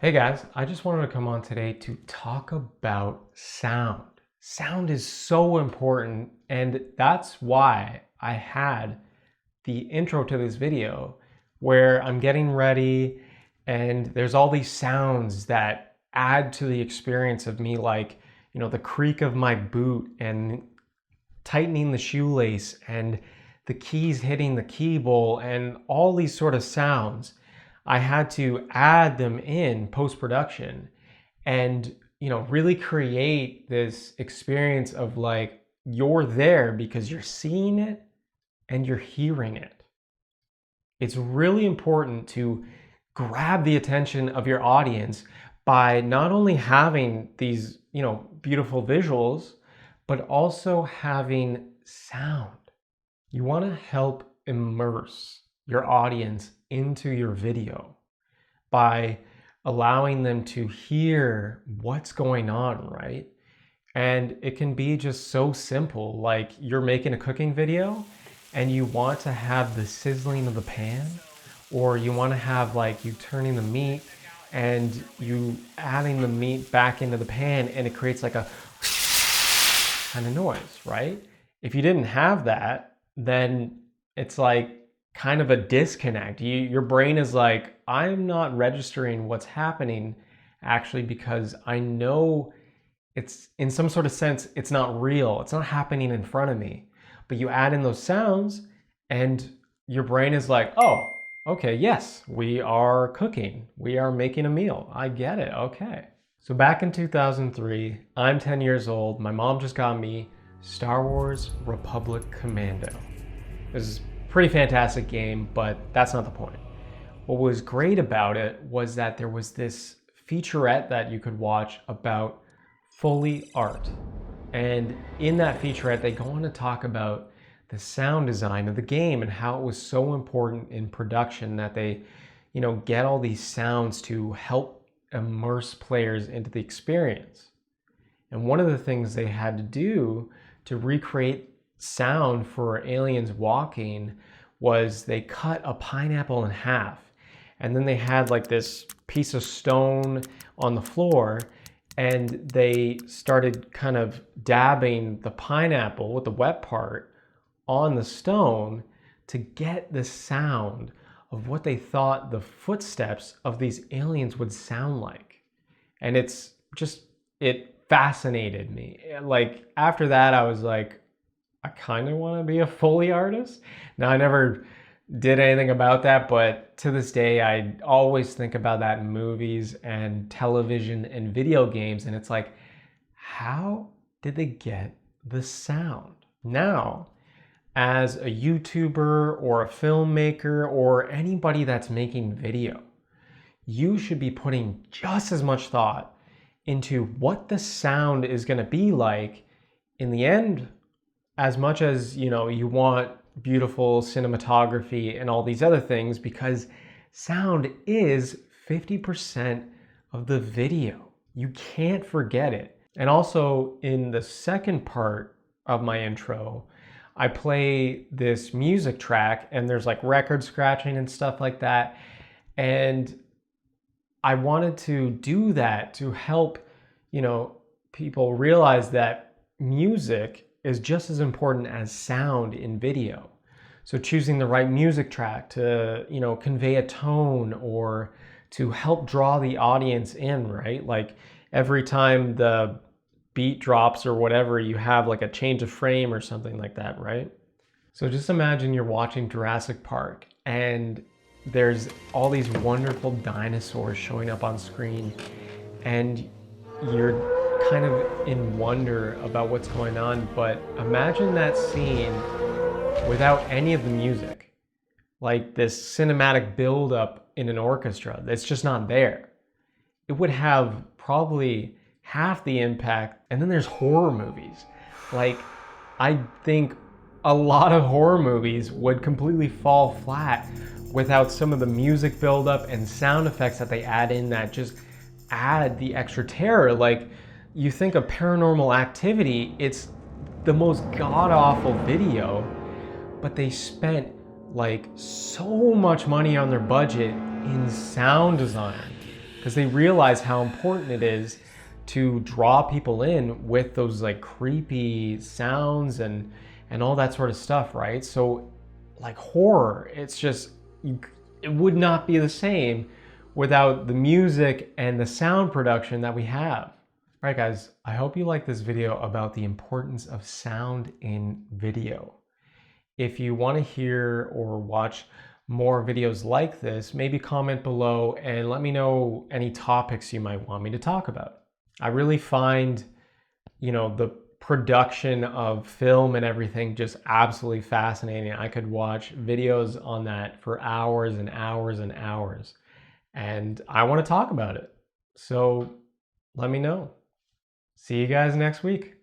Hey guys, I just wanted to come on today to talk about sound. Sound is so important, and that's why I had the intro to this video where I'm getting ready and there's all these sounds that add to the experience of me, like, the creak of my boot and tightening the shoelace and the keys hitting the key bowl and all these sort of sounds. I had to add them in post-production and really create this experience of like you're there because you're seeing it and you're hearing it. It's really important to grab the attention of your audience by not only having these, beautiful visuals, but also having sound. You want to help immerse your audience into your video by allowing them to hear what's going on, right? And it can be just so simple, like you're making a cooking video and you want to have the sizzling of the pan, or you want to have like you turning the meat and you adding the meat back into the pan and it creates like a kind of noise, right? If you didn't have that, then it's like kind of a disconnect. Your brain is like, I'm not registering what's happening actually because I know it's in some sort of sense, it's not real. It's not happening in front of me. But you add in those sounds and your brain is like, oh, okay, yes, we are cooking. We are making a meal. I get it. Okay. So back in 2003, I'm 10 years old. My mom just got me Star Wars Republic Commando. It was a pretty fantastic game, but that's not the point. What was great about it was that there was this featurette that you could watch about Foley art. And in that featurette, they go on to talk about the sound design of the game and how it was so important in production that they, get all these sounds to help immerse players into the experience. And one of the things they had to do to recreate sound for aliens walking was they cut a pineapple in half, and then they had like this piece of stone on the floor, and they started kind of dabbing the pineapple with the wet part on the stone to get the sound of what they thought the footsteps of these aliens would sound like. And it fascinated me. Like after that, I was like, I kind of want to be a Foley artist. Now, I never did anything about that, but to this day, I always think about that in movies and television and video games. And it's like, how did they get the sound? Now, as a YouTuber or a filmmaker or anybody that's making video, you should be putting just as much thought into what the sound is going to be like in the end, as much as you want beautiful cinematography and all these other things, because sound is 50% of the video. You can't forget it. And also in the second part of my intro, I play this music track and there's like record scratching and stuff like that. And I wanted to do that to help, people realize that music is just as important as sound in video. So choosing the right music track to, convey a tone or to help draw the audience in, right? Like every time the beat drops or whatever, you have like a change of frame or something like that, right? So just imagine you're watching Jurassic Park and there's all these wonderful dinosaurs showing up on screen and you're kind of in wonder about what's going on, but imagine that scene without any of the music, like this cinematic buildup in an orchestra that's just not there. It would have probably half the impact. And then there's horror movies. Like, I think a lot of horror movies would completely fall flat without some of the music buildup and sound effects that they add in that just add the extra terror. Like, you think of Paranormal Activity, it's the most god-awful video, but they spent like so much money on their budget in sound design because they realize how important it is to draw people in with those like creepy sounds and all that sort of stuff, right? So like horror, it's just, it would not be the same without the music and the sound production that we have. All right, guys, I hope you like this video about the importance of sound in video. If you want to hear or watch more videos like this, maybe comment below and let me know any topics you might want me to talk about. I really find, the production of film and everything just absolutely fascinating. I could watch videos on that for hours and hours and hours, and I want to talk about it. So let me know. See you guys next week.